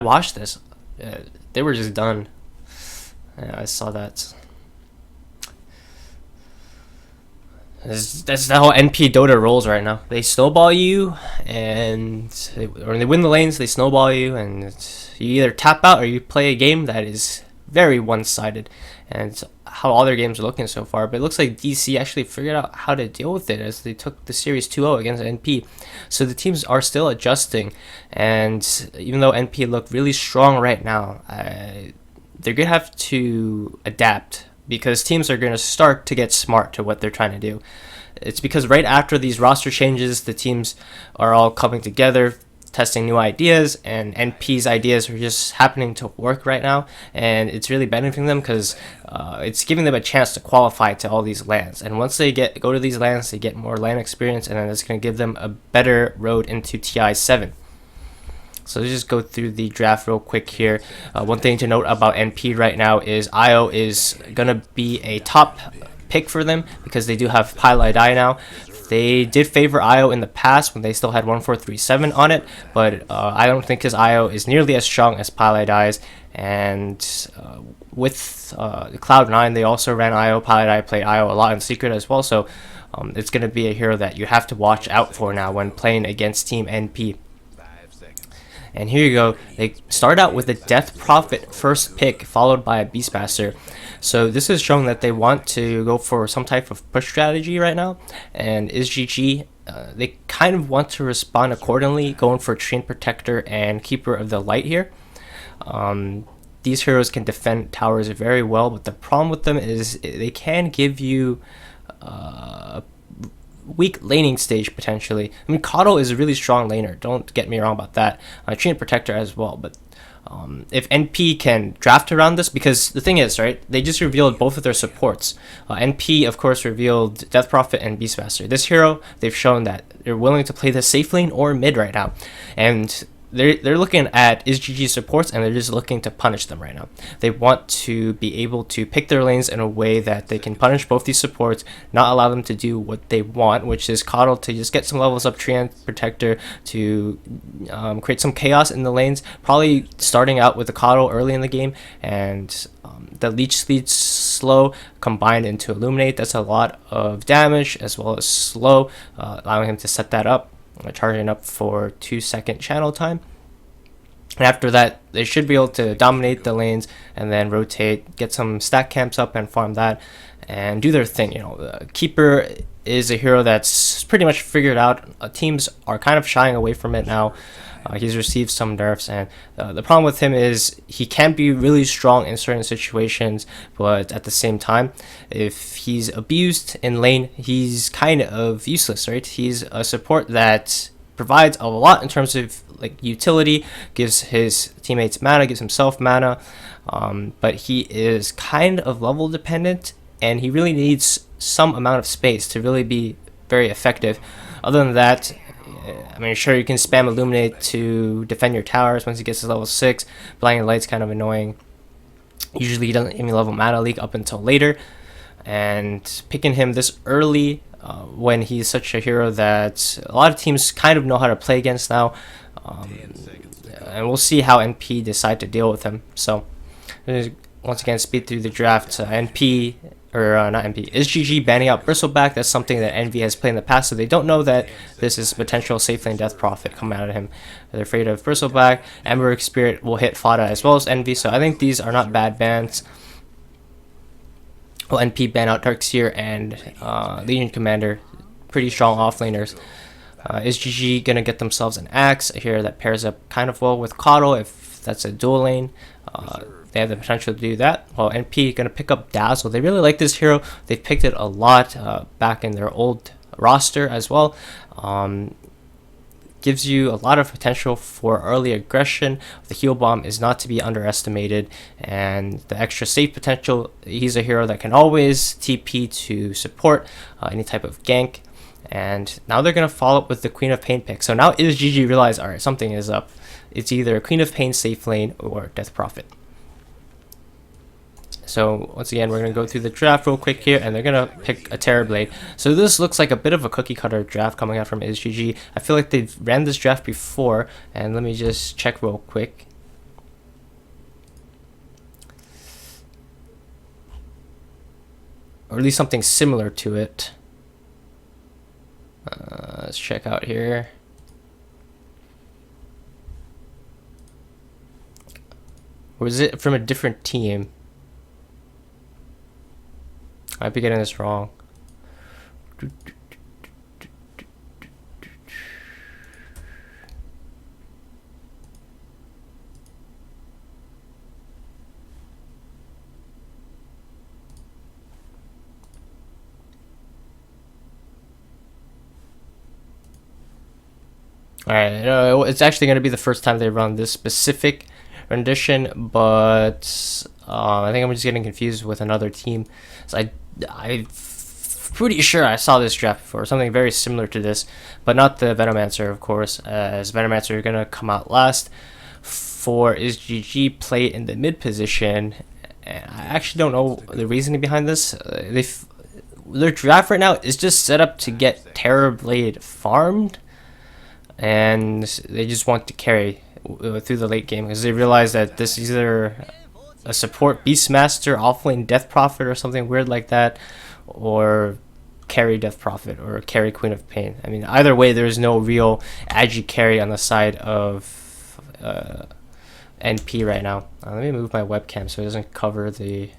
Watch this. They were just done. Yeah, I saw that. That's how NP Dota rolls right now. They snowball you, and when they win the lanes, they snowball you, and you either tap out or you play a game that is very one-sided. And it's how all their games are looking so far. But it looks like DC actually figured out how to deal with it as they took the series 2-0 against NP. So the teams are still adjusting, and even though NP look really strong right now, they're gonna have to adapt because teams are going to start to get smart to what they're trying to do. It's because right after these roster changes, the teams are all coming together, testing new ideas, and NP's ideas are just happening to work right now, and it's really benefiting them because it's giving them a chance to qualify to all these lands. And once they go to these lands, they get more land experience, and then it's going to give them a better road into TI7. So let's just go through the draft real quick here. One thing to note about NP right now is IO is going to be a top pick for them because they do have Pylai Die now. They did favor IO in the past when they still had 1437 on it, but I don't think his IO is nearly as strong as Pylai Die's. And with Cloud9, they also ran IO. Pylai Die played IO a lot in secret as well, so it's going to be a hero that you have to watch out for now when playing against Team NP. And here you go. They start out with a Death Prophet first pick, followed by a Beastmaster. So this is showing that they want to go for some type of push strategy right now. And isGG, they kind of want to respond accordingly, going for Chain Protector and Keeper of the Light here. These heroes can defend towers very well, but the problem with them is they can give you weak laning stage potentially. I mean, Coddle is a really strong laner, don't get me wrong about that. Chain Protector as well, but if NP can draft around this, because the thing is, right, they just revealed both of their supports. NP of course revealed Death Prophet and Beastmaster. This hero, they've shown that they're willing to play the safe lane or mid right now, and they're looking at isGG supports, and they're just looking to punish them right now. They want to be able to pick their lanes in a way that they can punish both these supports, not allow them to do what they want, which is Coddle to just get some levels up, Chain Protector to create some chaos in the lanes, probably starting out with the Coddle early in the game, and the Leech Speed slow combined into Illuminate. That's a lot of damage as well as slow, allowing him to set that up, charging up for 2-second channel time. And after that, they should be able to dominate the lanes and then rotate, get some stack camps up and farm that and do their thing. You know, Keeper is a hero that's pretty much figured out. Teams are kind of shying away from it now. He's received some nerfs, and the problem with him is he can be really strong in certain situations, but at the same time, if he's abused in lane, he's kind of useless, right? He's a support that provides a lot in terms of like utility, gives his teammates mana, gives himself mana, but he is kind of level dependent, and he really needs some amount of space to really be very effective. Other than that, I mean, sure, you can spam Illuminate to defend your towers once he gets to level 6. Blinding Light's kind of annoying. Usually he doesn't even level Mana Leak up until later. And picking him this early when he's such a hero that a lot of teams kind of know how to play against now. And we'll see how NP decide to deal with him. So, once again, speed through the draft. NP... not NP, isGG banning out Bristleback. That's something that Envy has played in the past, so they don't know that this is potential safe lane Death Prophet coming out of him. They're afraid of Bristleback. Emberic Spirit will hit Fada as well as Envy, so I think these are not bad bans. Well, NP ban out Darkseer and Legion Commander, pretty strong offlaners. isGG gonna get themselves an Axe here that pairs up kind of well with Coddle if that's a dual lane. They have the potential to do that. Well, NP going to pick up Dazzle. They really like this hero. They've picked it a lot back in their old roster as well. Gives you a lot of potential for early aggression. The heal bomb is not to be underestimated. And the extra safe potential, he's a hero that can always TP to support any type of gank. And now they're going to follow up with the Queen of Pain pick. So now isGG realize, alright, something is up. It's either Queen of Pain safe lane or Death Prophet. So once again, we're going to go through the draft real quick here, and they're going to pick a Terrorblade. So this looks like a bit of a cookie cutter draft coming out from isGG. I feel like they've ran this draft before, and let me just check real quick. or at least something similar to it. Let's check out here. Or is it from a different team? I might be getting this wrong. Alright, it's actually going to be the first time they run this specific rendition, but I think I'm just getting confused with another team. So I'm pretty sure I saw this draft before, something very similar to this, but not the Venomancer, of course, as Venomancer are going to come out last. For isGG, play in the mid position. And I actually don't know the reasoning behind this. Their draft right now is just set up to get Terrorblade farmed, and they just want to carry through the late game because they realize that this is either a support Beastmaster, offlane Death Prophet, or something weird like that, or carry Death Prophet or carry Queen of Pain. I mean, either way, there's no real agi carry on the side of NP right now. Let me move my webcam so it doesn't cover the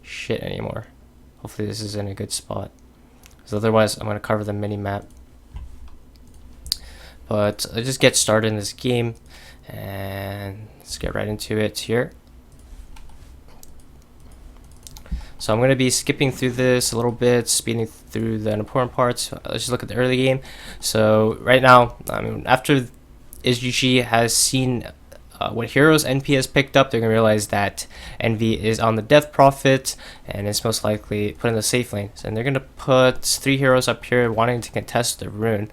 shit anymore. Hopefully this is in a good spot, because otherwise I'm going to cover the mini map. But let's just get started in this game, and let's get right into it here. So I'm going to be skipping through this a little bit, speeding through the important parts. Let's just look at the early game. So right now, I mean, after isGG has seen what heroes NP has picked up, they're going to realize that NV is on the Death Prophet and is most likely put in the safe lanes. And they're going to put 3 heroes up here wanting to contest the rune.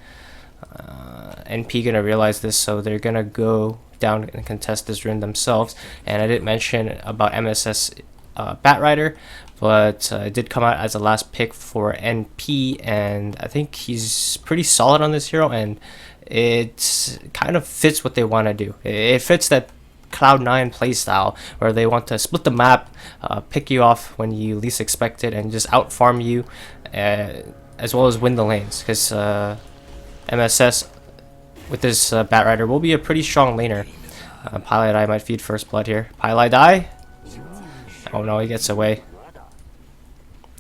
NP gonna realize this, so they're gonna go down and contest this rune themselves. And I didn't mention about MSS Batrider, but it did come out as a last pick for NP, and I think he's pretty solid on this hero, and it kind of fits what they want to do. It fits that Cloud9 playstyle where they want to split the map, pick you off when you least expect it, and just out farm you, as well as win the lanes, because MSS with this Batrider will be a pretty strong laner. Pilot might feed first blood here. Pilot. Oh no, he gets away.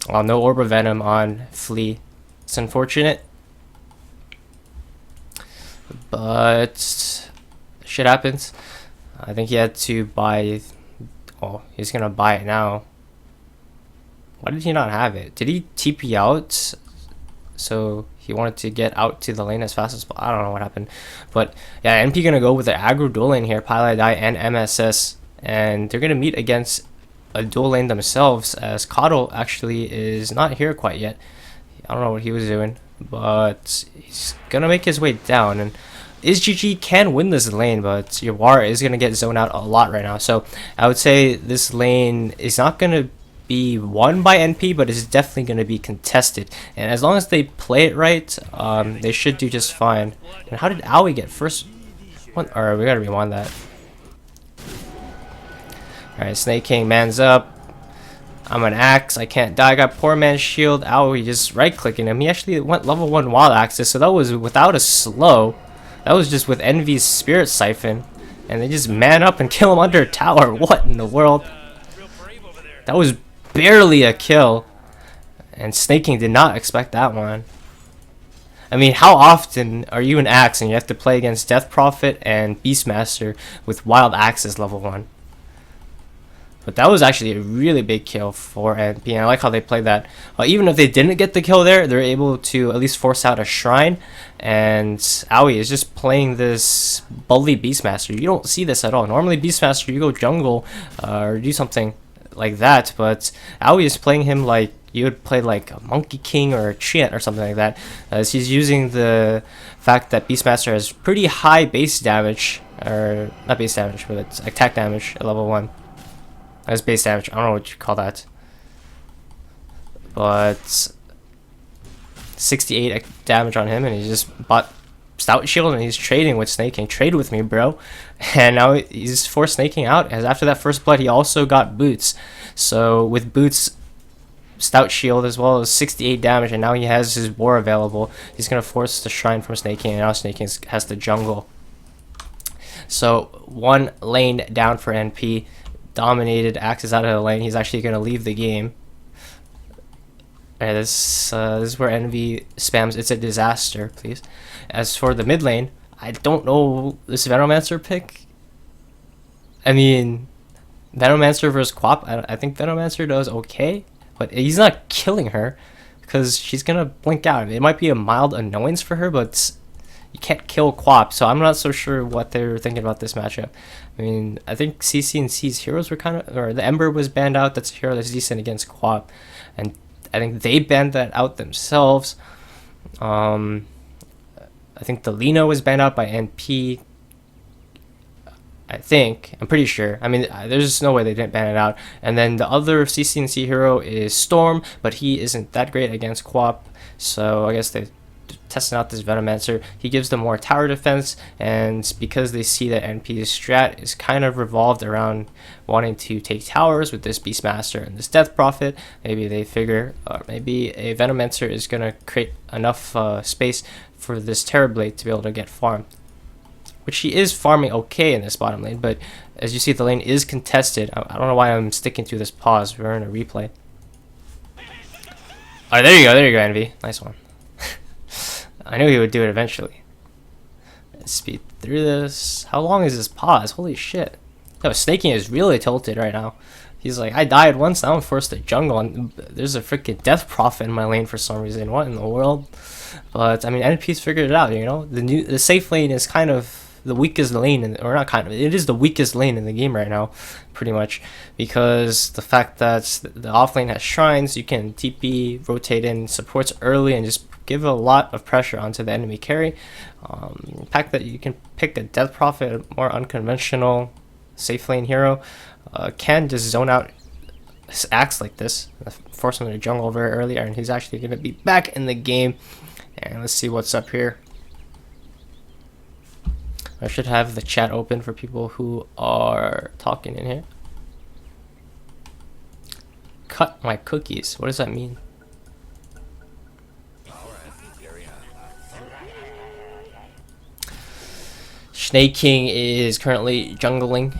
Oh, no Orb of Venom on Flea. It's unfortunate, but shit happens. I think he had to buy. Oh, he's gonna buy it now. Why did he not have it? Did he TP out? So he wanted to get out to the lane as fast as possible. I don't know what happened, but yeah, NP gonna go with the aggro dual lane here, Pilot and MSS, and they're gonna meet against a dual lane themselves, as Coddle actually is not here quite yet. I don't know what he was doing, but he's gonna make his way down, and isGG can win this lane, but your War is gonna get zoned out a lot right now. So I would say this lane is not gonna be won by NP, but it's definitely going to be contested, and as long as they play it right, they should do just fine. And how did Aoi get first one? Alright, we gotta rewind that. Alright, Snake King mans up. I'm an axe, I can't die. I got poor man's shield. Aoi just right clicking him. He actually went level 1 wild axes, so that was without a slow. That was just with Envy's Spirit Siphon, and they just man up and kill him under a tower. What in the world? That was barely a kill, and Snake King did not expect that one. I mean, how often are you an axe and you have to play against Death Prophet and Beastmaster with wild axes level 1? But that was actually a really big kill for NP, and I like how they played that. Even if they didn't get the kill there, they're able to at least force out a shrine, and Aoi is just playing this bully Beastmaster. You don't see this at all. Normally Beastmaster, you go jungle or do something like that, but Aoi is playing him like you would play like a Monkey King or a Treant or something like that, as he's using the fact that Beastmaster has pretty high base damage, or not base damage, but it's attack damage at level 1. That's base damage, I don't know what you call that, but 68 damage on him, and he just bought Stout Shield, and he's trading with Snake King. Trade with me, bro. And now he's forced Snake King out, as after that first blood he also got boots. So with boots, stout shield as well as 68 damage, and now he has his war available. He's gonna force the shrine from Snake King, and now Snake King has the jungle. So 1 lane down for NP. Dominated, Axe is out of the lane. He's actually gonna leave the game. Alright, this is where Envy spams "It's a disaster," please. As for the mid lane, I don't know this Venomancer pick. I mean, Venomancer versus Quap, I think Venomancer does okay, but he's not killing her because she's gonna blink out. It might be a mild annoyance for her, but you can't kill Quap, so I'm not so sure what they're thinking about this matchup. I mean, I think CCNC's heroes were kind of, or the Ember was banned out. That's a hero that's decent against Quap, and I think they banned that out themselves. I think the Lino was banned out by NP. I'm pretty sure. I mean, there's no way they didn't ban it out. And then the other CCNC hero is Storm, but he isn't that great against Quap. So I guess they're testing out this Venomancer. He gives them more tower defense, and because they see that NP's strat is kind of revolved around wanting to take towers with this Beastmaster and this Death Prophet, maybe they figure maybe a Venomancer is going to create enough space for this Terrorblade to be able to get farmed. Which he is farming okay in this bottom lane, but as you see, the lane is contested. I don't know why I'm sticking to this pause. We're in a replay. Oh, there you go, Envy. Nice one. I knew he would do it eventually. Let's speed through this. How long is this pause? Holy shit. No, Snake King is really tilted right now. He's like, I died once, now I'm forced to jungle, and there's a freaking Death Prophet in my lane for some reason. What in the world? But I mean, NP's figured it out, you know. The safe lane is kind of the weakest lane, or not kind of, it is the weakest lane in the game right now, pretty much, because the fact that the off lane has shrines, you can TP, rotate in supports early, and just give a lot of pressure onto the enemy carry. The fact that you can pick a Death Prophet, a more unconventional safe lane hero, can just zone out Axe like this, force him to jungle very early, and he's actually going to be back in the game. And let's see what's up here. I should have the chat open for people who are talking in here. Cut my cookies. What does that mean? Snake King is currently jungling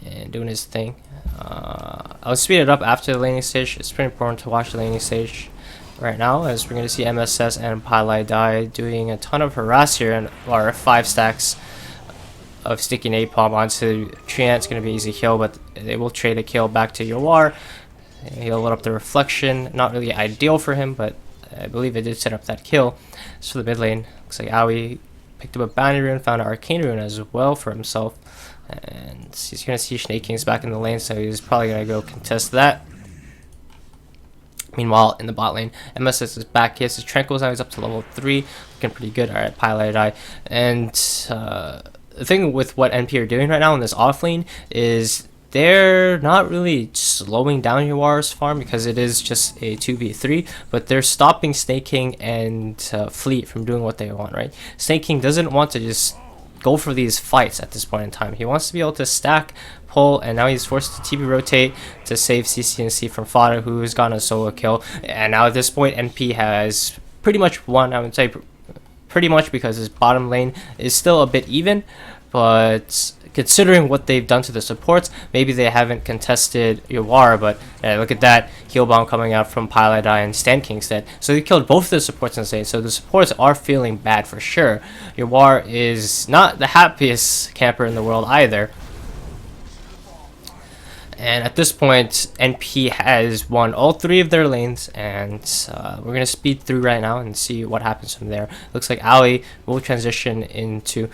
and doing his thing. I'll speed it up after the laning stage. It's pretty important to watch the laning stage right now, as we're going to see MSS and Paladai doing a ton of harass here, and or 5 stacks of sticky napalm onto Treant. It's going to be easy kill, but they will trade a kill back to Yawar. He'll load up the reflection. Not really ideal for him, but I believe it did set up that kill. So the mid lane, looks like Aoi picked up a bounty rune, found an arcane rune as well for himself, and he's going to see Snake King's back in the lane, so he's probably going to go contest that. Meanwhile, in the bot lane, MSS is back. He has his Tranquils now. He's up to level 3. Looking pretty good. Alright, Paladai. And the thing with what NP are doing right now in this off lane is they're not really slowing down Yawar's farm because it is just a 2v3, but they're stopping Snake King and Fleet from doing what they want, right? Snake King doesn't want to just go for these fights at this point in time. He wants to be able to stack, pull, and now he's forced to TP rotate to save CCNC from Fodder, who's gotten a solo kill. And now at this point, NP has pretty much won. I would say pretty much, because his bottom lane is still a bit even, but considering what they've done to the supports, maybe they haven't contested Yawar, but look at that heal bomb coming out from Paladai and Stan Kingstead. So they killed both the supports in state, so the supports are feeling bad for sure. Yawar is not the happiest camper in the world either. And at this point, NP has won all 3 of their lanes, and we're going to speed through right now and see what happens from there. Looks like Aoi will transition into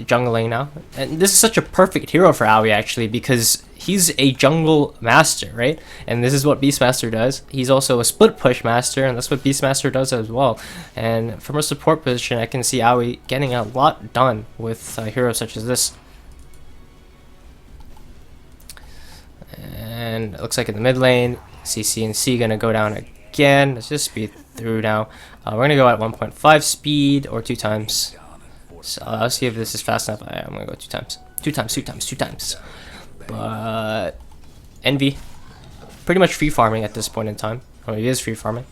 jungle lane now. And this is such a perfect hero for Aoi, actually, because he's a jungle master, right? And this is what Beastmaster does. He's also a split push master, and that's what Beastmaster does as well. And from a support position, I can see Aoi getting a lot done with heroes such as this. And it looks like in the mid lane, CCNC gonna go down again. Let's just speed through now. We're gonna go at 1.5 speed or 2 times. So I'll see if this is fast enough. I'm gonna go 2 times. 2 times. But Envy pretty much free farming at this point in time. He is free farming.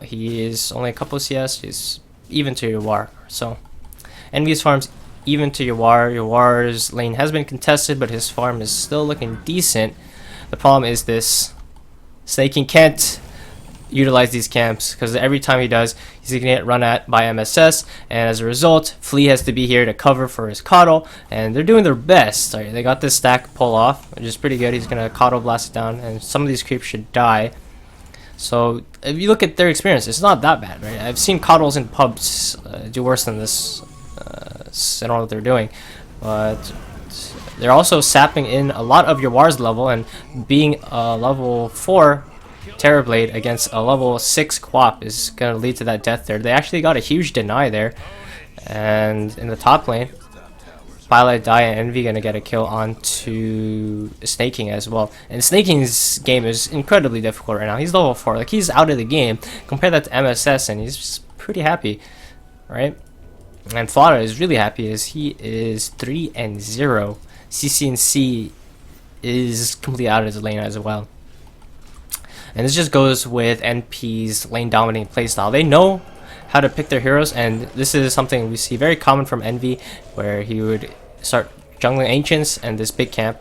He is only a couple of CS. He's even to Yawar. So Envy's farms even to Yawar. Yawar's lane has been contested, but his farm is still looking decent. The problem is this: Snaking can't utilize these camps, because every time he does, he's gonna get run at by MSS, and as a result, Flea has to be here to cover for his Coddle, and they're doing their best. Right, they got this stack pull off, which is pretty good. He's gonna Coddle blast it down, and some of these creeps should die. So if you look at their experience, it's not that bad, right? I've seen Coddles in pubs do worse than this. I don't know what they're doing, but they're also sapping in a lot of Yawar's level, and being a level 4 Terrorblade against a level 6 Quap is going to lead to that death there. They actually got a huge deny there. And in the top lane, Violet, Dia, and Envy going to get a kill onto Snaking as well. And Snaking's game is incredibly difficult right now. He's level 4. Like, he's out of the game. Compare that to MSS, and he's just pretty happy, right? And Fodder is really happy as he is 3-0. CCNC is completely out of his lane as well. And this just goes with NP's lane dominating playstyle. They know how to pick their heroes, and this is something we see very common from Envy, where he would start jungling Ancients and this big camp.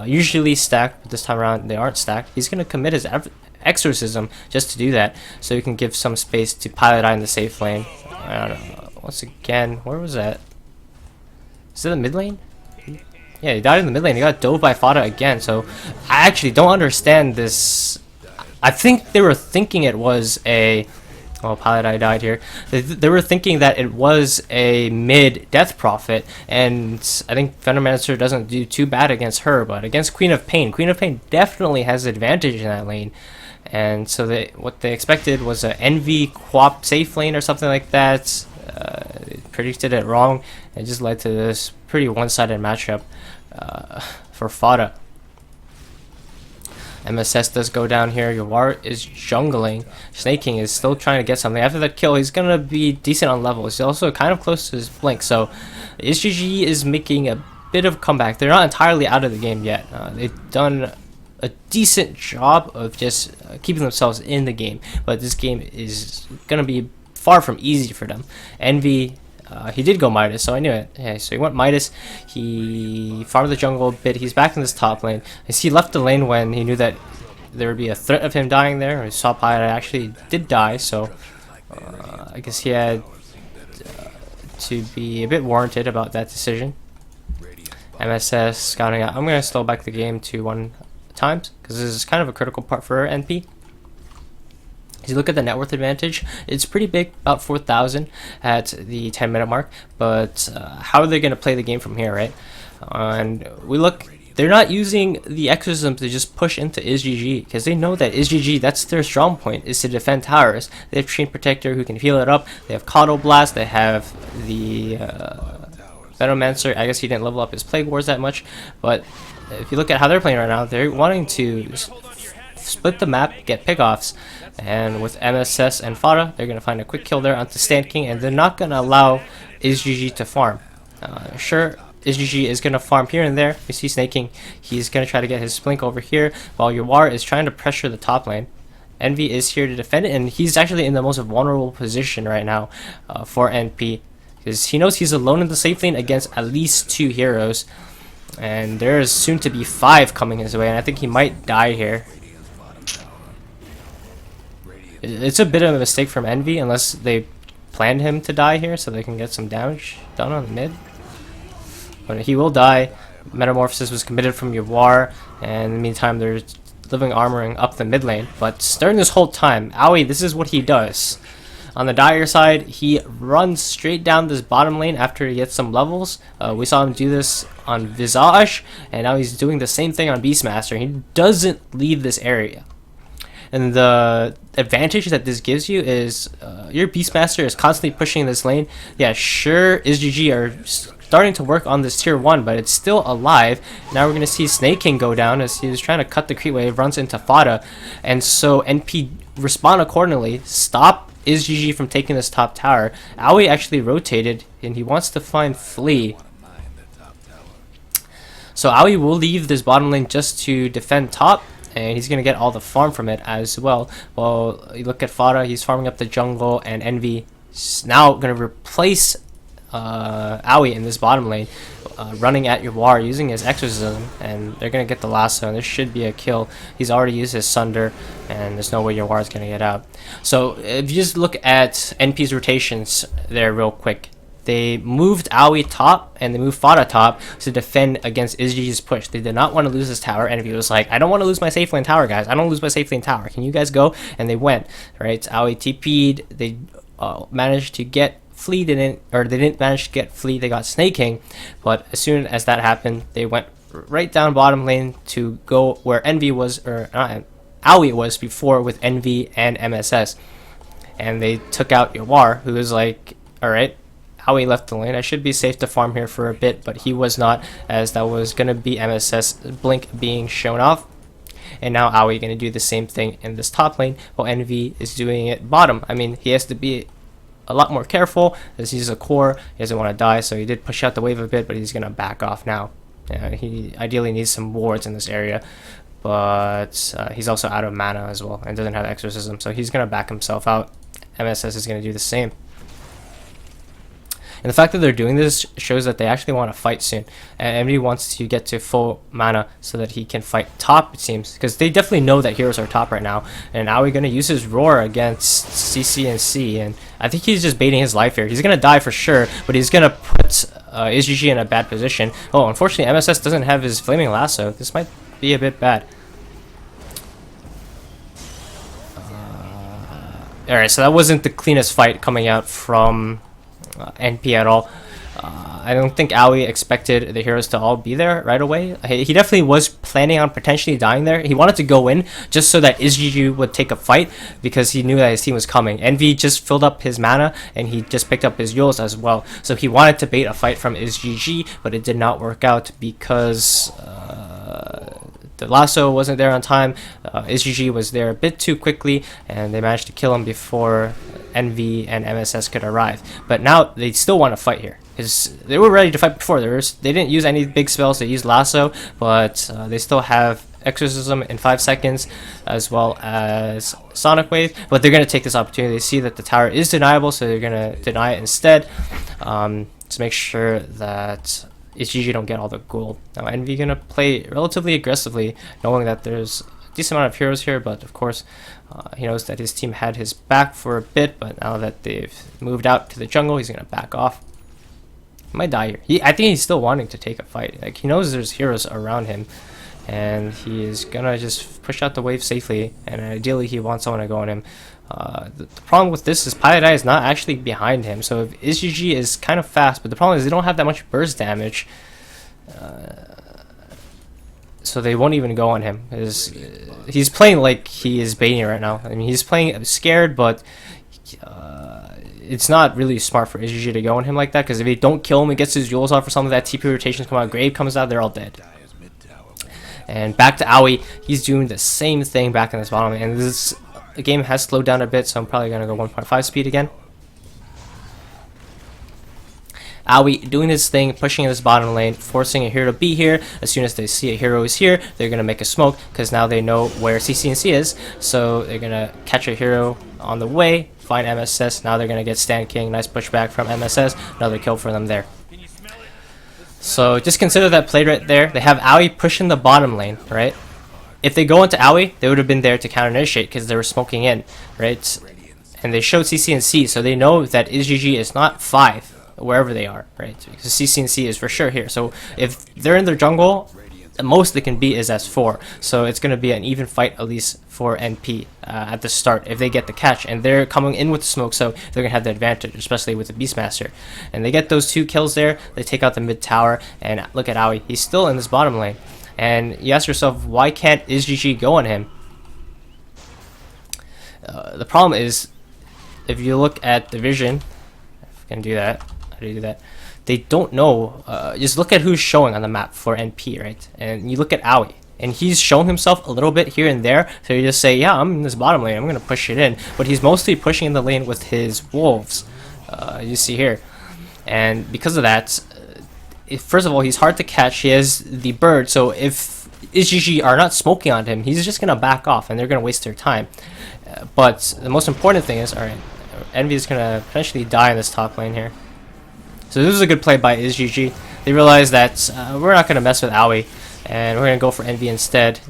Usually stacked, but this time around they aren't stacked. He's going to commit his Exorcism just to do that, so he can give some space to Pilot Eye in the safe lane. I don't know. Once again, where was that? Is it the mid lane? Yeah, he died in the mid lane. He got dove by Fada again, so I actually don't understand this. I think they were thinking it was a... Oh, Pilot Eye died here. They were thinking that it was a mid Death Prophet, and I think Venomancer doesn't do too bad against her, but against Queen of Pain definitely has advantage in that lane. And so what they expected was an Envy Quap safe lane or something like that. They predicted it wrong, and it just led to this pretty one-sided matchup for Fada. MSS does go down here. Yawar is jungling. Snaking is still trying to get something. After that kill, he's going to be decent on level. He's also kind of close to his blink. So isGG is making a bit of a comeback. They're not entirely out of the game yet. They've done a decent job of just keeping themselves in the game. But this game is going to be far from easy for them. Envy... he did go Midas, so I knew it. Yeah, so he went Midas. He farmed the jungle a bit. He's back in this top lane. He left the lane when he knew that there would be a threat of him dying there. He saw Pilot actually did die, so I guess he had to be a bit warranted about that decision. MSS scouting out. I'm going to slow back the game to 1 times, because this is kind of a critical part for NP. If you look at the net worth advantage, it's pretty big, about 4,000 at the 10-minute mark. But how are they going to play the game from here, right? And we look, they're not using the Exorcism to just push into isGG, because they know that isGG, that's their strong point, is to defend towers. They have Chain Protector who can heal it up. They have Coddle Blast. They have the Venomancer. I guess he didn't level up his Plague Wars that much. But if you look at how they're playing right now, they're wanting to split the map, get pickoffs. And with MSS and Fada, they're going to find a quick kill there onto Snaking, and they're not going to allow isGG to farm. Sure, isGG is going to farm here and there. We see Snaking, he's going to try to get his Splink over here, while Yawar is trying to pressure the top lane. Envy is here to defend it, and he's actually in the most vulnerable position right now for NP, because he knows he's alone in the safe lane against at least 2 heroes, and there is soon to be 5 coming his way, and I think he might die here. It's a bit of a mistake from Envy, unless they planned him to die here so they can get some damage done on the mid. But he will die. Metamorphosis was committed from Yawar, and in the meantime they're living armoring up the mid lane. But during this whole time, Aoi, this is what he does. On the Dire side, he runs straight down this bottom lane after he gets some levels. We saw him do this on Visage, and now he's doing the same thing on Beastmaster. He doesn't leave this area. And the advantage that this gives you is your Beastmaster is constantly pushing this lane. Yeah, sure, isGG are starting to work on this tier 1, but it's still alive. Now we're going to see Snaking go down as he was trying to cut the creep wave, runs into Fada. And so NP respond accordingly, stop isGG from taking this top tower. Aoi actually rotated, and he wants to find Flea. So Aoi will leave this bottom lane just to defend top. and he's gonna get all the farm from it as well. Well, you look at Fada, he's farming up the jungle, and Envy is now gonna replace Aoi in this bottom lane, running at your war using his exorcism, and they're gonna get the lasso, and this should be a kill. He's already used his sunder, and there's no way your war is gonna get out. So if you just look at NP's rotations there real quick, they moved Aoi top and they moved Fada top to defend against isGG's push. They did not want to lose this tower. Envy was like, I don't want to lose my safe lane tower, guys. I don't lose my safe lane tower. Can you guys go? And they went, right? Aoi TP'd. They managed to get Flea, they didn't manage to get Flea. They got Snake King. But as soon as that happened, they went right down bottom lane to go where Envy was, or not, Aoi was before with Envy and MSS. And they took out Yawar, who was like, alright, Aoi left the lane. I should be safe to farm here for a bit, but he was not, as that was going to be MSS Blink being shown off. And now Aoi going to do the same thing in this top lane, while Envy is doing it bottom. I mean, he has to be a lot more careful, as he's a core. He doesn't want to die, so he did push out the wave a bit, but he's going to back off now. He ideally needs some wards in this area, but he's also out of mana as well, and doesn't have exorcism, so he's going to back himself out. MSS is going to do the same. And the fact that they're doing this shows that they actually want to fight soon. And Envy wants to get to full mana so that he can fight top, it seems. Because they definitely know that heroes are top right now. And now we're going to use his roar against CC and C. And I think he's just baiting his life here. He's going to die for sure, but he's going to put isGG in a bad position. Oh, unfortunately, MSS doesn't have his Flaming Lasso. This might be a bit bad. Alright, so that wasn't the cleanest fight coming out from NP at all. I don't think Aoi expected the heroes to all be there right away. He definitely was planning on potentially dying there. He wanted to go in just so that isGG would take a fight, because he knew that his team was coming. Envy just filled up his mana, and he just picked up his Yules as well. So he wanted to bait a fight from isGG, but it did not work out because the lasso wasn't there on time. isGG was there a bit too quickly, and they managed to kill him before Envy and MSS could arrive. But now they still want to fight here, because they were ready to fight before. They didn't use any big spells. They used lasso, but they still have exorcism in 5 seconds, as well as sonic wave. But they're going to take this opportunity. They see that the tower is deniable, so they're going to deny it instead, to make sure that isGG don't get all the gold. Now Envy gonna play relatively aggressively, knowing that there's a decent amount of heroes here, but of course he knows that his team had his back for a bit, but now that they've moved out to the jungle, he's gonna back off. He might die here. I think he's still wanting to take a fight. Like, he knows there's heroes around him, and he is gonna just push out the wave safely, and ideally he wants someone to go on him. The problem with this is Piodai is not actually behind him, so if isGG is kind of fast, but the problem is they don't have that much burst damage, so they won't even go on him. He's playing like he is baiting right now. I mean, he's playing scared, but it's not really smart for isGG to go on him like that, because if they don't kill him, he gets his Yules off or something, that TP rotations come out, Grave comes out, they're all dead. And back to Aoi, he's doing the same thing back in this bottom, and the game has slowed down a bit, so I'm probably going to go 1.5 speed again. Aoi doing his thing, pushing in this bottom lane, forcing a hero to be here. As soon as they see a hero is here, they're going to make a smoke, because now they know where CC&C is, so they're going to catch a hero on the way, find MSS. Now they're going to get Stand King. Nice pushback from MSS. Another kill for them there. So just consider that played right there. They have Aoi pushing the bottom lane, right? If they go into Aoi, they would have been there to counter initiate, because they were smoking in, right? And they showed CC&C, so they know that isGG is not 5 wherever they are, right? Because CC&C is for sure here. So if they're in their jungle, the most they can be is S4. So it's going to be an even fight, at least for NP at the start, if they get the catch. And they're coming in with the smoke, so they're going to have the advantage, especially with the Beastmaster. And they get those 2 kills there. They take out the mid tower, and look at Aoi. He's still in this bottom lane. And you ask yourself, why can't isGG go on him? The problem is, if you look at the vision, if I can do that, how do you do that? They don't know. Just look at who's showing on the map for NP, right? And you look at Aoi, and he's shown himself a little bit here and there. So you just say, yeah, I'm in this bottom lane, I'm gonna push it in. But he's mostly pushing in the lane with his wolves. You see here, and because of that, first of all, he's hard to catch. He has the bird, so if isGG are not smoking on him, he's just gonna back off and they're gonna waste their time. But the most important thing is, alright, Envy is gonna potentially die in this top lane here. So this is a good play by isGG. They realize that we're not gonna mess with Aoi, and we're gonna go for Envy instead.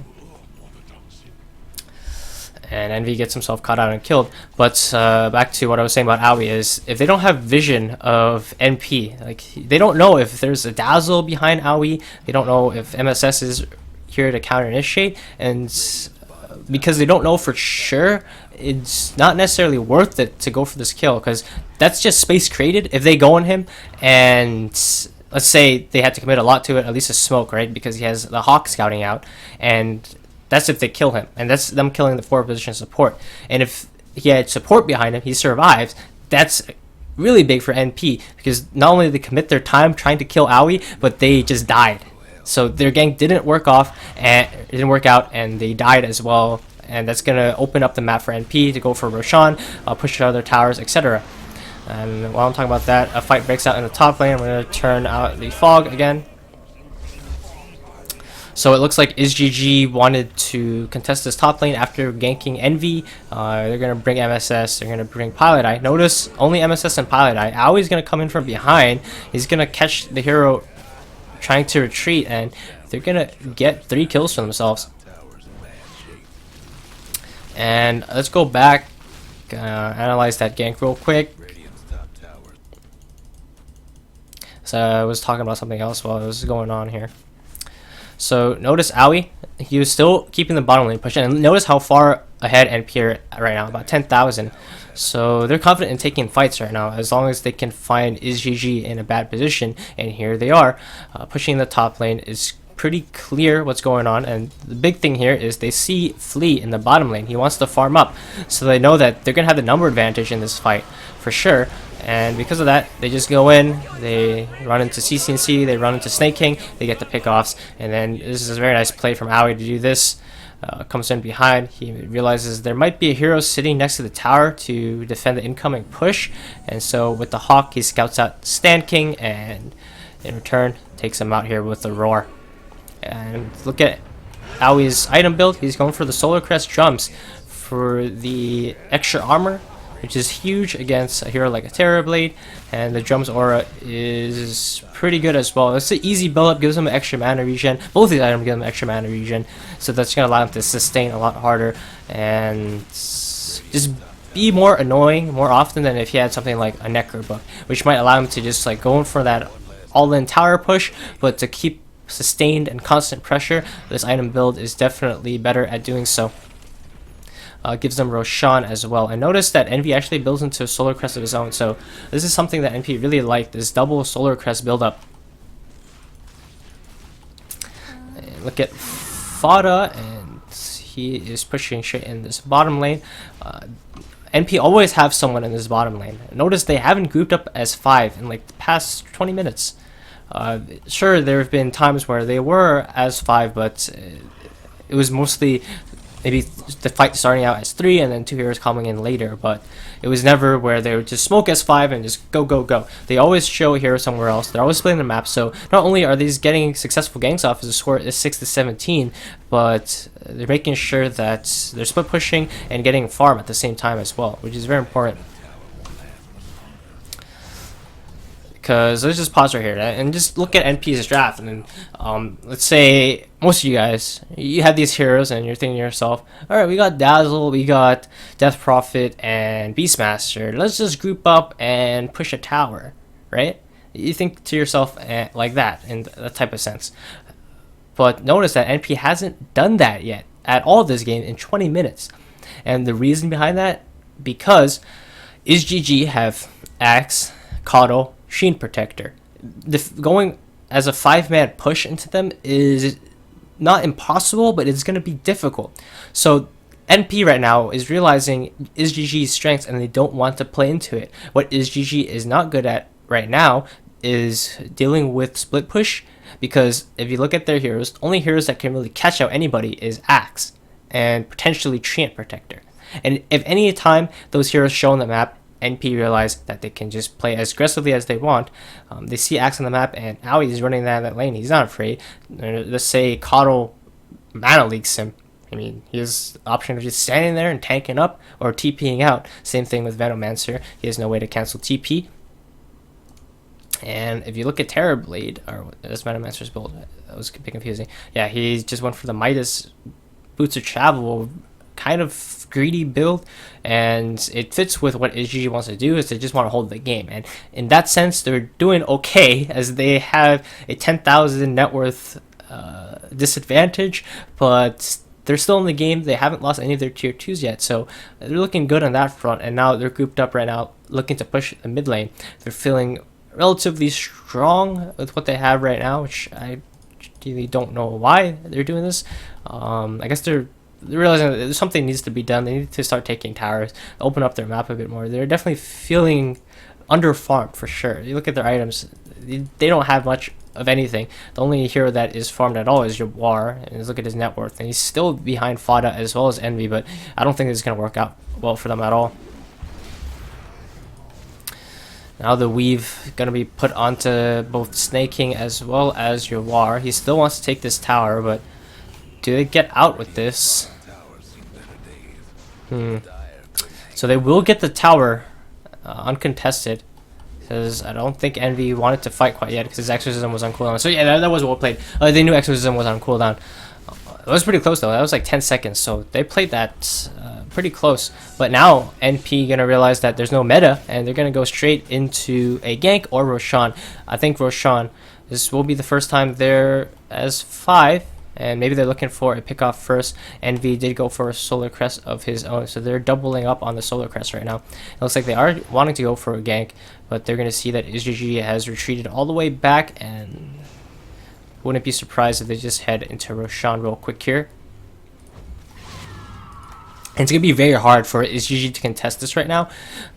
And Envy gets himself caught out and killed. But back to what I was saying about Aoi is, if they don't have vision of NP, like they don't know if there's a dazzle behind Aoi, they don't know if MSS is here to counter initiate, and because they don't know for sure, it's not necessarily worth it to go for this kill, because that's just space created. If they go on him, and let's say they had to commit a lot to it, at least a smoke, right, because he has the Hawk scouting out, and that's if they kill him, and that's them killing the 4 position support. And if he had support behind him, he survives. That's really big for NP, because not only did they commit their time trying to kill Aoi, but they just died. So their gank didn't work off, and it didn't work out, and they died as well. And that's gonna open up the map for NP to go for Roshan, push other towers, etc. And while I'm talking about that, a fight breaks out in the top lane. I'm gonna turn out the fog again. So it looks like isGG wanted to contest this top lane after ganking Envy. They're going to bring MSS, they're going to bring Pilot Eye. Notice, only MSS and Pilot Eye. Aoi's going to come in from behind. He's going to catch the hero trying to retreat, and they're going to get 3 kills for themselves. And let's go back, analyze that gank real quick. So I was talking about something else while it was going on here. So notice Aoi, he was still keeping the bottom lane pushing, and notice how far ahead NP are right now, about 10,000. So they're confident in taking fights right now, as long as they can find isGG in a bad position, and here they are. Pushing the top lane is pretty clear what's going on, and the big thing here is they see Flea in the bottom lane. He wants to farm up, so they know that they're going to have the number advantage in this fight, for sure. And because of that, they just go in, they run into CC&C, they run into Snake King, they get the pickoffs, and then this is a very nice play from Aoi to do this. Comes in behind, he realizes there might be a hero sitting next to the tower to defend the incoming push, and so with the Hawk, he scouts out Stand King, and in return, takes him out here with the Roar. And look at Aoi's item build, he's going for the Solar Crest Drums for the extra armor, which is huge against a hero like a Terrorblade, and the Drums Aura is pretty good as well. It's an easy build up, gives him an extra mana regen. Both these items give him extra mana regen, so that's going to allow him to sustain a lot harder and just be more annoying more often than if he had something like a Necro Book, which might allow him to just like go in for that all-in tower push, but to keep sustained and constant pressure, this item build is definitely better at doing so. Gives them Roshan as well. And notice that Envy actually builds into a Solar Crest of his own, so this is something that NP really liked, this double Solar Crest build-up. Look at Fada, and he is pushing shit in this bottom lane. NP always have someone in this bottom lane. Notice they haven't grouped up as 5 in like the past 20 minutes. Sure, there have been times where they were as 5, but it was mostly maybe the fight starting out as 3 and then 2 heroes coming in later, but it was never where they would just smoke as 5 and just go, go, go. They always show a hero somewhere else. They're always splitting the map, so not only are these getting successful ganks off as the score is 6 to 17, but they're making sure that they're split pushing and getting farm at the same time as well, which is very important. Because let's just pause right here and just look at NP's draft, and then let's say most of you guys, you have these heroes and you're thinking to yourself, alright, we got Dazzle, we got Death Prophet, and Beastmaster, let's just group up and push a tower, right? You think to yourself like that, in that type of sense. But notice that NP hasn't done that yet at all this game in 20 minutes. And the reason behind that, because isGG have Axe, Coddle, Sheen Protector. Going as a 5-man push into them is not impossible, but it's going to be difficult. So NP right now is realizing isGG's strengths, and they don't want to play into it. What isGG is not good at right now is dealing with split push, because if you look at their heroes, only heroes that can really catch out anybody is Axe and potentially Treant Protector. And if any time those heroes show on the map, NP realize that they can just play as aggressively as they want. They see Axe on the map, and Aoi is running down that lane. He's not afraid. Let's say Coddle mana leaks him. I mean, he has the option of just standing there and tanking up or TPing out. Same thing with Venomancer. He has no way to cancel TP. And if you look at Terrorblade, or that's Venomancer's build, that was a bit confusing. Yeah, he just went for the Midas Boots of Travel, kind of greedy build, and it fits with what isGG wants to do, is they just want to hold the game. And in that sense, they're doing okay, as they have a 10,000 net worth disadvantage, but they're still in the game. They haven't lost any of their tier 2s yet, so they're looking good on that front. And now they're grouped up right now, looking to push the mid lane. They're feeling relatively strong with what they have right now, which I really don't know why they're doing this. I guess they're realizing that something needs to be done. They need to start taking towers, open up their map a bit more. They're definitely feeling under farmed for sure. You look at their items, they don't have much of anything. The only hero that is farmed at all is Jawar, and look at his net worth, and he's still behind Fada as well as Envy, but I don't think this is going to work out well for them at all. Now the weave going to be put onto both Snake King as well as Jawar. He still wants to take this tower, but do they get out with this? So they will get the tower uncontested, because I don't think Envy wanted to fight quite yet because his Exorcism was on cooldown. So yeah, that was well played. They knew Exorcism was on cooldown. It was pretty close though. That was like 10 seconds, so they played that pretty close. But now NP gonna realize that there's no meta, and they're gonna go straight into a gank or Roshan. I think Roshan, this will be the first time they're as 5, and maybe they're looking for a pick off first. Envy did go for a Solar Crest of his own, so they're doubling up on the Solar Crest right now. It looks like they are wanting to go for a gank, but they're gonna see that isGG has retreated all the way back, and wouldn't be surprised if they just head into Roshan real quick here. And it's going to be very hard for isGG to contest this right now,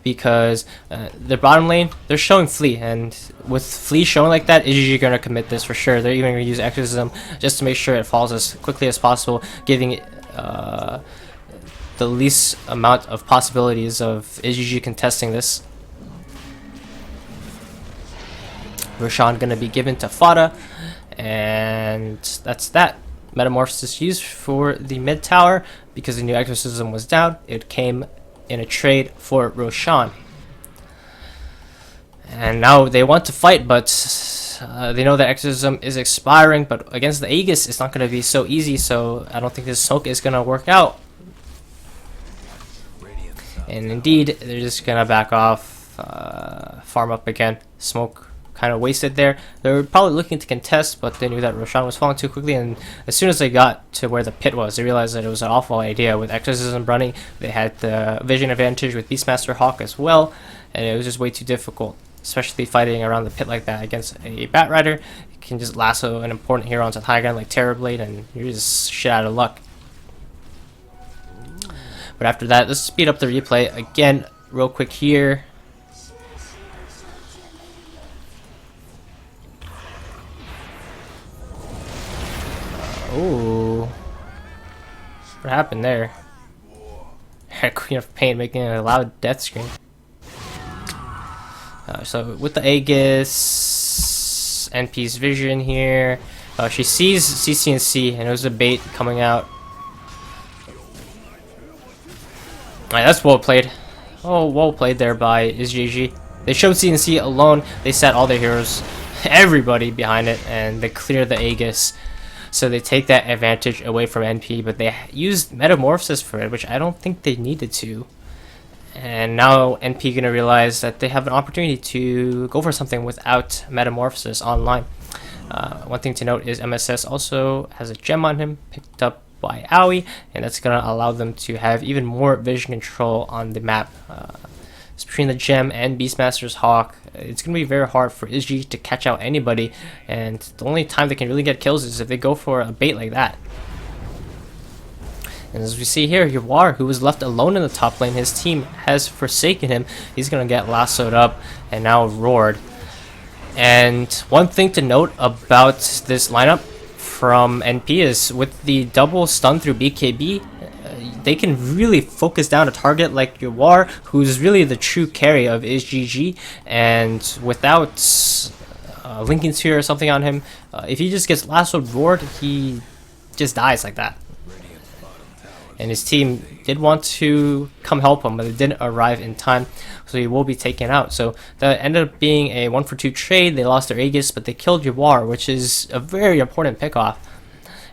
because their bottom lane, they're showing Flea, and with Flea showing like that, isGG going to commit this for sure. They're even going to use Exorcism just to make sure it falls as quickly as possible, giving it the least amount of possibilities of isGG contesting this. Roshan going to be given to Fada, and that's that. Metamorphosis used for the mid tower, because the new Exorcism was down. It came in a trade for Roshan, and now they want to fight, but they know that Exorcism is expiring. But against the Aegis, it's not going to be so easy, so I don't think this soak is going to work out. And indeed, they're just going to back off, farm up again. Smoke kind of wasted there. They were probably looking to contest, but they knew that Roshan was falling too quickly, and as soon as they got to where the pit was, they realized that it was an awful idea. With Exorcism running, they had the vision advantage with Beastmaster Hawk as well, and it was just way too difficult, especially fighting around the pit like that against a Bat Rider. You can just lasso an important hero onto the high ground like Terrorblade, and you're just shit out of luck. But after that, let's speed up the replay again real quick here. Ooh, what happened there? Queen of Pain making a loud death scream. So with the Aegis, NP's vision here, she sees CC&C, and it was a bait coming out. Alright, that's well played. Oh, well played there by isGG. They showed CC&C alone. They set all their heroes, everybody behind it, and they clear the Aegis. So they take that advantage away from NP, but they used Metamorphosis for it, which I don't think they needed to. And now NP gonna realize that they have an opportunity to go for something without Metamorphosis online. One thing to note is MSS also has a gem on him, picked up by Aoi, and that's gonna allow them to have even more vision control on the map. It's between the gem and Beastmaster's Hawk. It's going to be very hard for isGG to catch out anybody, and the only time they can really get kills is if they go for a bait like that. And as we see here, Jawar, who was left alone in the top lane, his team has forsaken him. He's going to get lassoed up and now roared. And one thing to note about this lineup from NP is with the double stun through BKB, they can really focus down a target like Jawar, who's really the true carry of isGG, and without Lincoln Sphere or something on him, if he just gets lassoed roared, he just dies like that. And his team did want to come help him, but it didn't arrive in time, so he will be taken out. So that ended up being a 1-for-2 trade. They lost their Aegis, but they killed Yawar, which is a very important pickoff.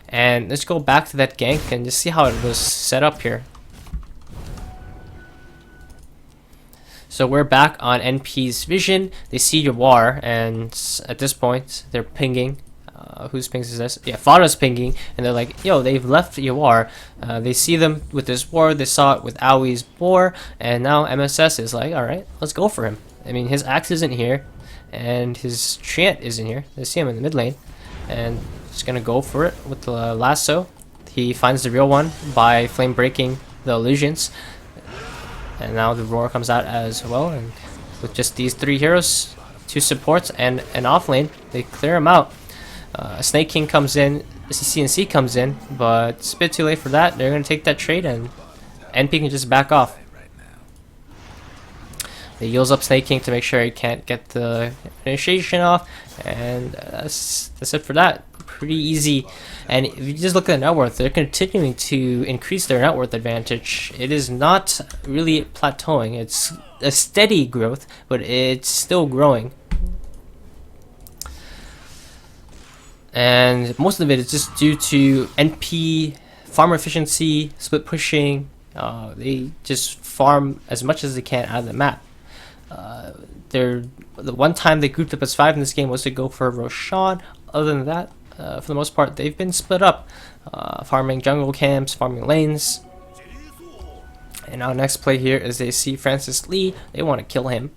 And let's go back to that gank and just see how it was set up here. So we're back on NP's vision. They see Yawar, and at this point, they're pinging. Whose pings is this? Yeah, Fada's pinging, and they're like, yo, they've left Yawar. They see them with this ward, they saw it with Aui's boar, and now MSS is like, alright, let's go for him. I mean, his axe isn't here, and his Treant isn't here. They see him in the mid lane, and he's gonna go for it with the lasso. He finds the real one by flame breaking the illusions, and now the roar comes out as well, and with just these 3 heroes, 2 supports, and an off lane, they clear him out. Snake King comes in, CNC comes in, but it's a bit too late for that. They're going to take that trade, and NP can just back off. They heals up Snake King to make sure he can't get the initiation off, and that's it for that. Pretty easy. And if you just look at the net worth, they're continuing to increase their net worth advantage. It is not really plateauing. It's a steady growth, but it's still growing. And most of it is just due to NP farm efficiency, split pushing. They just farm as much as they can out of the map. The one time they grouped up as 5 in this game was to go for Roshan. Other than that, for the most part, they've been split up, farming jungle camps, farming lanes. And our next play here is they see Francis Lee. They want to kill him.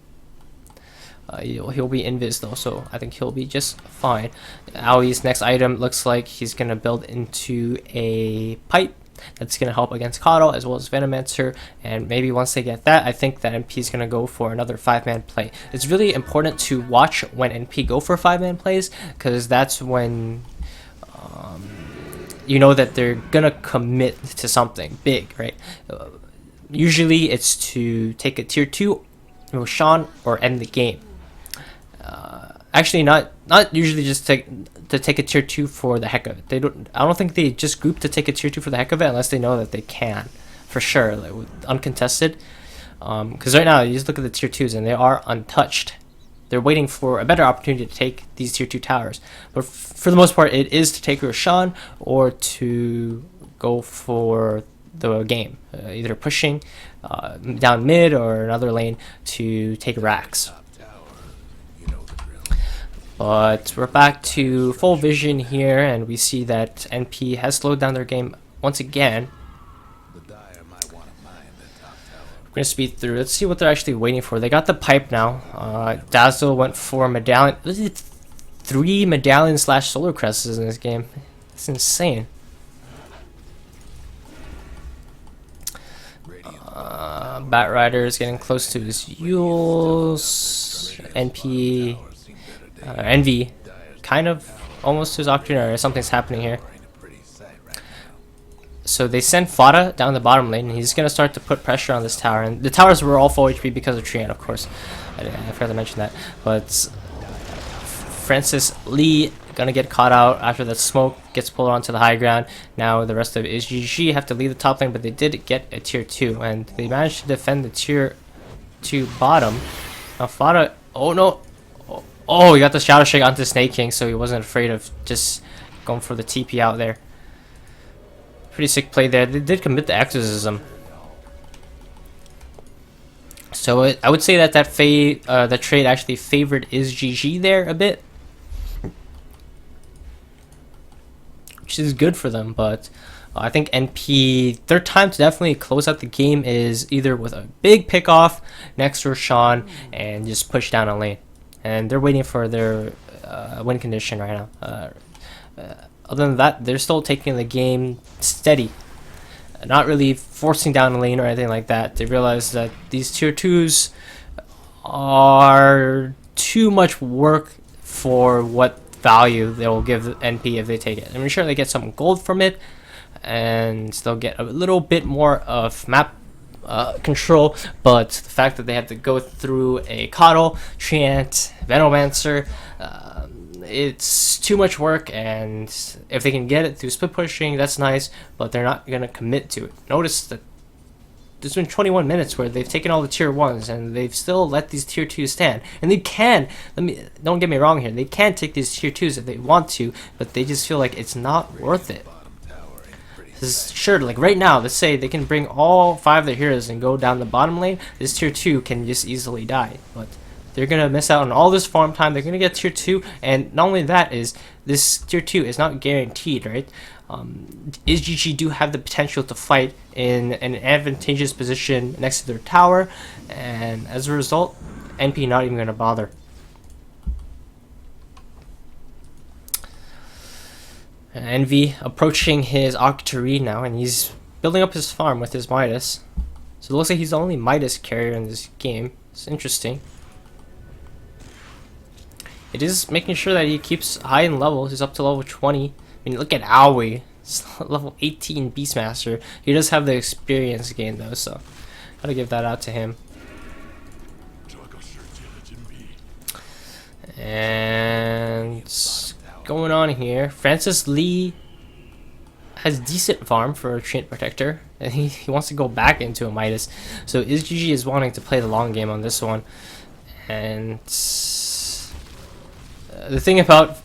He'll be invis though, so I think he'll be just fine. Aui's next item looks like he's going to build into a pipe that's going to help against Coddle as well as Venomancer, and maybe once they get that, I think that NP is going to go for another 5-man play. It's really important to watch when NP go for 5-man plays, because that's when you know that they're going to commit to something big, right? Usually it's to take a tier 2 Roshan or end the game. Actually, not usually just to take a tier 2 for the heck of it. I don't think they just group to take a tier 2 for the heck of it unless they know that they can, for sure, like uncontested. Because right now you just look at the tier 2s and they are untouched. They're waiting for a better opportunity to take these tier 2 towers. But for the most part, it is to take Roshan or to go for the game, either pushing down mid or another lane to take racks. But we're back to full vision here, and we see that NP has slowed down their game once again. We're gonna speed through. Let's see what they're actually waiting for. They got the pipe now. Dazzle went for medallion. 3 medallion / solar crests in this game. It's insane. Bat Rider is getting close to his Yules. NP, Envy, kind of almost to his Octane, or something's happening here. So they send Fada down the bottom lane, and he's going to start to put pressure on this tower. And the towers were all full HP because of Treant, of course. I forgot to mention that. But Francis Lee going to get caught out after that smoke gets pulled onto the high ground. Now the rest of isGG have to leave the top lane, but they did get a tier 2, and they managed to defend the tier 2 bottom. Now Fada, oh no, oh, he got the Shadow Shake onto Snake King, so he wasn't afraid of just going for the TP out there. Pretty sick play there. They did commit the exorcism. So I would say that that trade actually favored isGG there a bit, which is good for them. But I think NP, their time to definitely close out the game is either with a big pick off next to Roshan and just push down a lane. And they're waiting for their win condition right now. Other than that, they're still taking the game steady, not really forcing down a lane or anything like that. They realize that these tier 2s are too much work for what value they will give the NP if they take it. I'm sure they get some gold from it, and they'll get a little bit more of map control, but the fact that they have to go through a Coddle, Treant, Venomancer, it's too much work, and if they can get it through split pushing, that's nice, but they're not going to commit to it. Notice that there's been 21 minutes where they've taken all the tier 1s and they've still let these tier 2s stand. And they can, don't get me wrong here, they can take these tier 2s if they want to, but they just feel like it's not worth it. Sure, like right now, let's say they can bring all 5 of their heroes and go down the bottom lane, this tier 2 can just easily die. But they're going to miss out on all this farm time, they're going to get tier 2, and not only that is, this tier 2 is not guaranteed, right? isGG do have the potential to fight in an advantageous position next to their tower, and as a result, NP not even going to bother. Envy approaching his Octarine now, and he's building up his farm with his Midas. So it looks like he's the only Midas carrier in this game. It's interesting. It is making sure that he keeps high in level. He's up to level 20. I mean, look at Aoi. It's level 18 Beastmaster. He does have the experience gain though, so gotta give that out to him. And going on here, Francis Lee has decent farm for a Treant Protector, and he wants to go back into a Midas. So isGG is wanting to play the long game on this one. And the thing about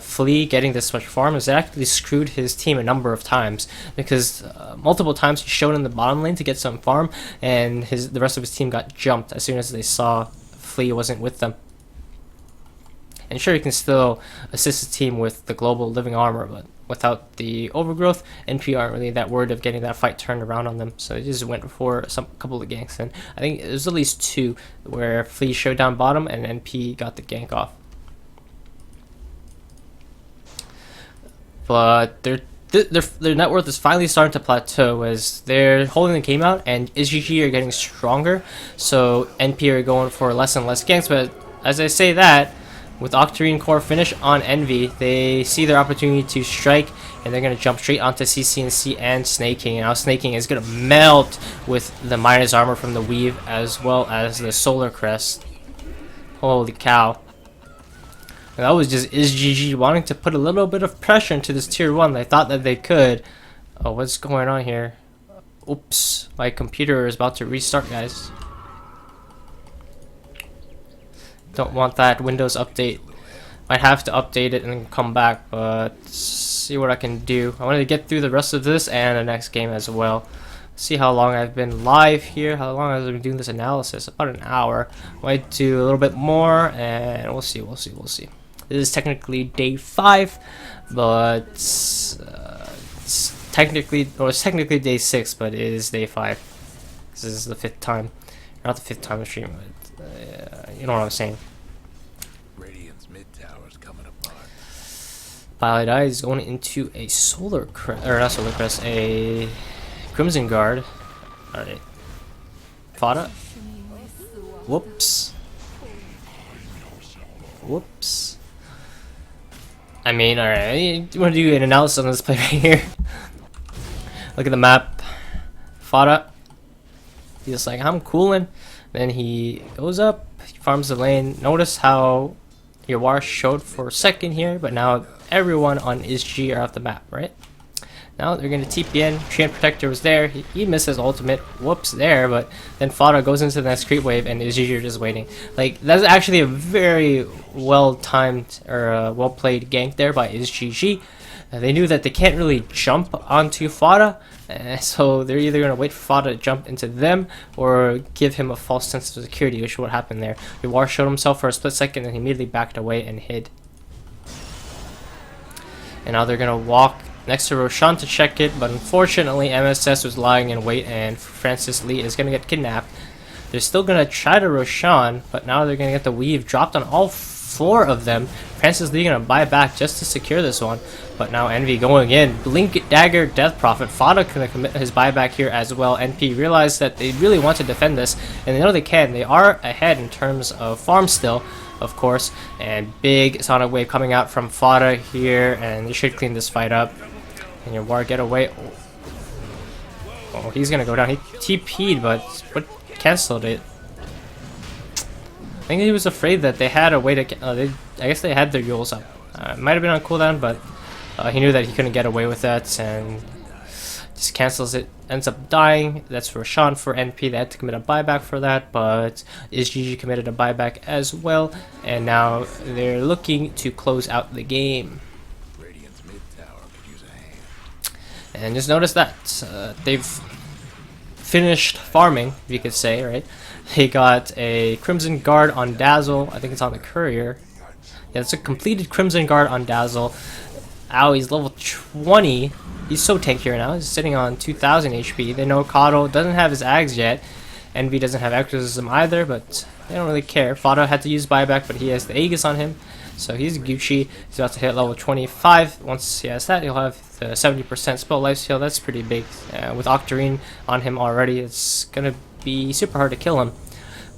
Flea getting this much farm is it actually screwed his team a number of times, because multiple times he showed in the bottom lane to get some farm, and the rest of his team got jumped as soon as they saw Flea wasn't with them. And sure, he can still assist his team with the global living armor, but without the overgrowth, NP aren't really that worried of getting that fight turned around on them, so they just went for a couple of ganks. And I think there's at least 2 where Flea showed down bottom and NP got the gank off. But their net worth is finally starting to plateau as they're holding the game out, and isGG are getting stronger, so NP are going for less and less ganks. But as I say that, with Octarine core finish on Envy, they see their opportunity to strike, and they're going to jump straight onto CCNC and Snaking. And now Snaking is going to melt with the Midas armor from the Weave as well as the Solar Crest. Holy cow. And that was just isGG wanting to put a little bit of pressure into this tier 1. They thought that they could. Oh, what's going on here? Oops, my computer is about to restart, guys. Don't want that Windows update. Might have to update it and then come back, but see what I can do. I wanted to get through the rest of this and the next game as well. See how long I've been live here, how long I've been doing this analysis. About an hour. Might do a little bit more, and we'll see. This is technically day 5, but it's technically day 6, but it is day 5. This is the 5th time, not the 5th time of stream, but you know what I'm saying. Radiant's mid tower's coming apart. Violet Eye is going into a Solar Crest, or not Solar Crest, a Crimson Guard. Alright. Fada. Whoops. I mean, alright. You want to do an analysis on this play right here? Look at the map. Fada. He's just like, I'm cooling. Then he goes up, he farms the lane. Notice how your war showed for a second here, but now everyone on isGG are off the map, right? Now they're going to TP in. Treant Protector was there. He missed his ultimate. Whoops, there. But then Fada goes into the next creep wave, and isGG are just waiting. Like, that's actually a very well-timed or well-played gank there by isGG. They knew that they can't really jump onto Fada, so they're either going to wait for Fada to jump into them or give him a false sense of security, which is what happened there. Yawar showed himself for a split second, and he immediately backed away and hid. And now they're going to walk next to Roshan to check it, but unfortunately MSS was lying in wait, and Francis Lee is going to get kidnapped. They're still going to try to Roshan, but now they're going to get the Weave dropped on all 4 of them. Francis Lee going to buy back just to secure this one, but now Envy going in. Blink Dagger Death Prophet. Fada going to commit his buyback here as well. NP realized that they really want to defend this, and they know they can. They are ahead in terms of farm still, of course, and big Sonic Wave coming out from Fada here, and they should clean this fight up. And your War get away. Oh, he's gonna go down. He TP'd, but what canceled it? think he was afraid that they had a way to. I guess they had their Yules up. It might have been on cooldown, but he knew that he couldn't get away with that, and just cancels it. Ends up dying. That's for Sean for NP. They had to commit a buyback for that, but isGG committed a buyback as well, and now they're looking to close out the game. Radiant's mid tower could use a hand. And just notice that they've finished farming, if you could say, right? They got a Crimson Guard on Dazzle. I think it's on the Courier. Yeah, it's a completed Crimson Guard on Dazzle. Ow, he's level 20. He's so tanky now. He's sitting on 2,000 HP. They know Coddle doesn't have his Ags yet. Envy doesn't have Exorcism either, but they don't really care. Fado had to use buyback, but he has the Aegis on him. So he's Gucci. He's about to hit level 25. Once he has that, he'll have the 70% spell lifesteal. That's pretty big. With Octarine on him already, it's going to be super hard to kill him.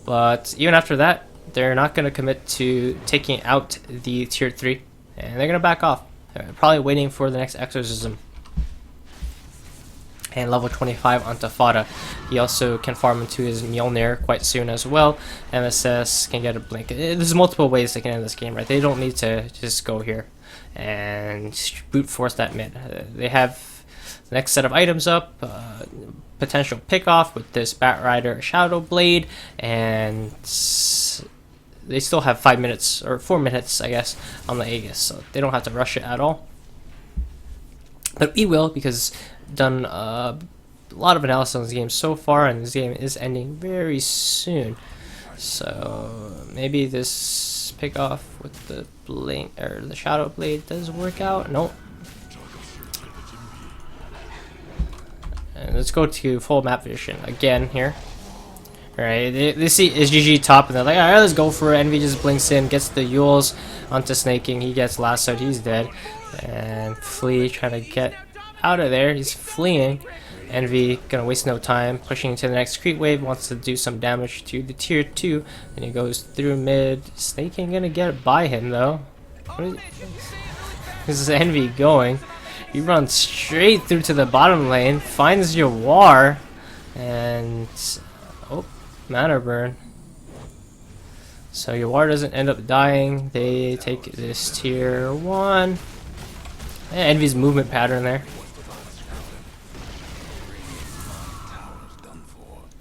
But even after that, they're not going to commit to taking out the tier 3. And they're going to back off. They're probably waiting for the next Exorcism. And level 25 onto Fada. He also can farm into his Mjolnir quite soon as well. MSS can get a blink. There's multiple ways they can end this game, right? They don't need to just go here and brute force that mid. They have the next set of items up. Potential pick off with this Bat Rider Shadow Blade, and they still have 5 minutes or 4 minutes, I guess, on the Aegis, so they don't have to rush it at all. But we will, because done a lot of analysis on this game so far, and this game is ending very soon. So maybe this pick off with the blink or the Shadow Blade does work out. Nope. And let's go to full map vision again here. Alright, they see isGG top, and they're like, alright, let's go for it. Envy just blinks in, gets the Yules onto Snaking. He gets lassoed, he's dead. And Flea trying to get out of there. He's fleeing. Envy gonna waste no time, pushing into the next creep wave, wants to do some damage to the tier 2, and he goes through mid. Snaking gonna get by him though. This is Envy going. He runs straight through to the bottom lane, finds your war, and oh, mana burn. So your war doesn't end up dying. They take this tier 1. Yeah, Envy's movement pattern there.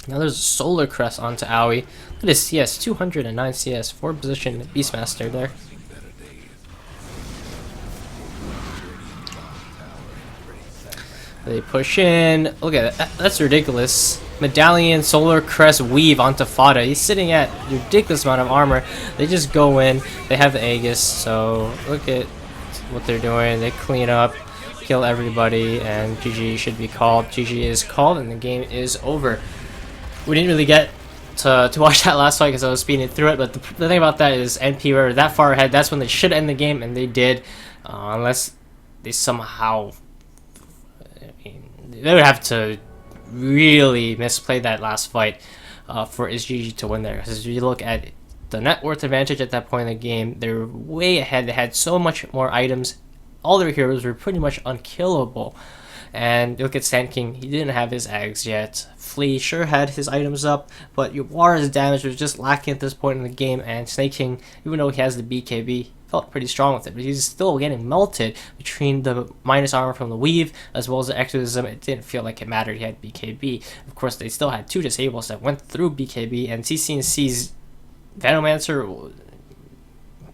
Now there's a Solar Crest onto Aoi. Look at his CS, 209 CS, 4 position Beastmaster there. They push in. Look at that. That's ridiculous. Medallion, Solar Crest, Weave onto Fada. He's sitting at a ridiculous amount of armor. They just go in. They have the Aegis, so look at what they're doing. They clean up, kill everybody, and GG should be called. GG is called, and the game is over. We didn't really get to watch that last fight because I was speeding through it, but the thing about that is NP were that far ahead. That's when they should end the game, and they did, unless they somehow... they would have to really misplay that last fight for isGG to win there. Because if you look at the net worth advantage at that point in the game, they're way ahead. They had so much more items. All their heroes were pretty much unkillable. And look at Sand King, he didn't have his Ags yet. Flea sure had his items up, but Yuara's damage was just lacking at this point in the game, and Snake King, even though he has the BKB, felt pretty strong with it, but he's still getting melted between the minus armor from the Weave as well as the Exorcism. It didn't feel like it mattered. He had BKB. Of course, they still had 2 disables that went through BKB, and CCNC's Venomancer,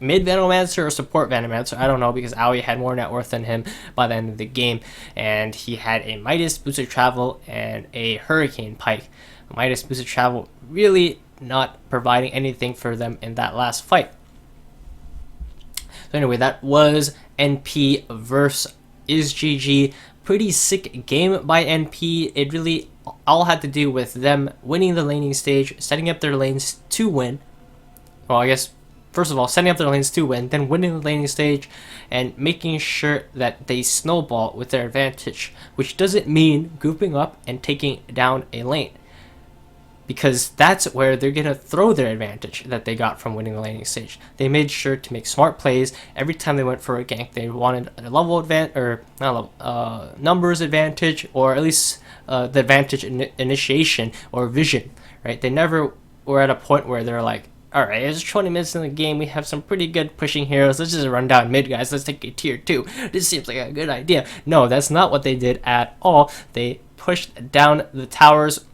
mid Venomancer or support Venomancer, I don't know, because Aoi had more net worth than him by the end of the game, and he had a Midas boosted travel and a Hurricane Pike. Midas boosted travel really not providing anything for them in that last fight. So anyway, that was NP versus isGG. Pretty sick game by NP. It really all had to do with them winning the laning stage, setting up their lanes to win. Well, I guess, first of all, setting up their lanes to win, then winning the laning stage, and making sure that they snowball with their advantage, which doesn't mean grouping up and taking down a lane, because that's where they're going to throw their advantage that they got from winning the laning stage. They made sure to make smart plays every time they went for a gank. They wanted a level advantage, or not level, numbers advantage, or at least the advantage initiation or vision, right? They never were at a point where they're like, Alright, it's 20 minutes in the game. We have some pretty good pushing heroes. Let's just run down mid, guys. Let's take a tier 2. This seems like a good idea. No, that's not what they did at all. They pushed down the towers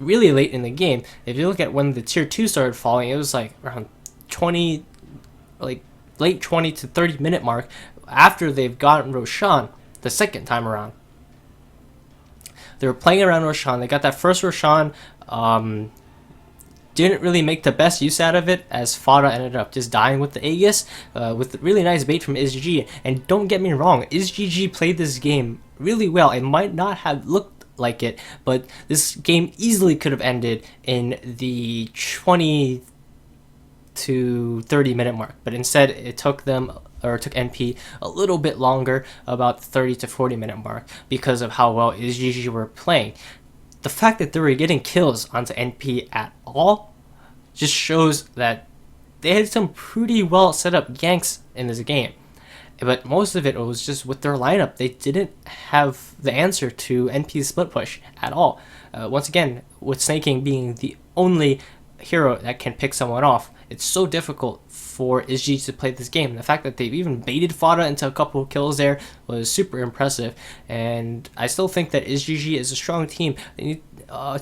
really late in the game. If you look at when the tier 2 started falling, it was like around 20, like late 20 to 30 minute mark after they've gotten Roshan the second time around. They were playing around Roshan. They got that first Roshan. Didn't really make the best use out of it, as Fada ended up just dying with the Aegis, with really nice bait from isGG. And don't get me wrong, isGG played this game really well. It might not have looked like it, but this game easily could have ended in the 20 to 30 minute mark, but instead it took them, or it took NP a little bit longer, about 30 to 40 minute mark, because of how well isGG were playing. The fact that they were getting kills onto NP at all just shows that they had some pretty well set up ganks in this game. But most of it was just with their lineup. They didn't have the answer to NP's split push at all. Once again, with Snaking being the only hero that can pick someone off, it's so difficult for isGG to play this game. The fact that they've even baited Fada into a couple of kills there was super impressive. And I still think that isGG is a strong team. They need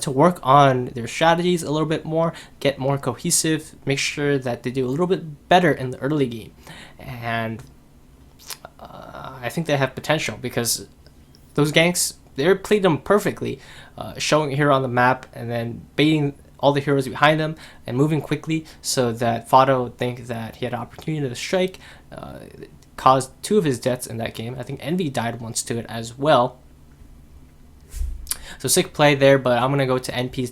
to work on their strategies a little bit more, get more cohesive, make sure that they do a little bit better in the early game. And I think they have potential, because those ganks, they played them perfectly, showing a hero on the map and then baiting all the heroes behind them and moving quickly so that Fada would think that he had an opportunity to strike. Caused 2 of his deaths in that game. I think Envy died once to it as well. So sick play there, but I'm going to go to NP's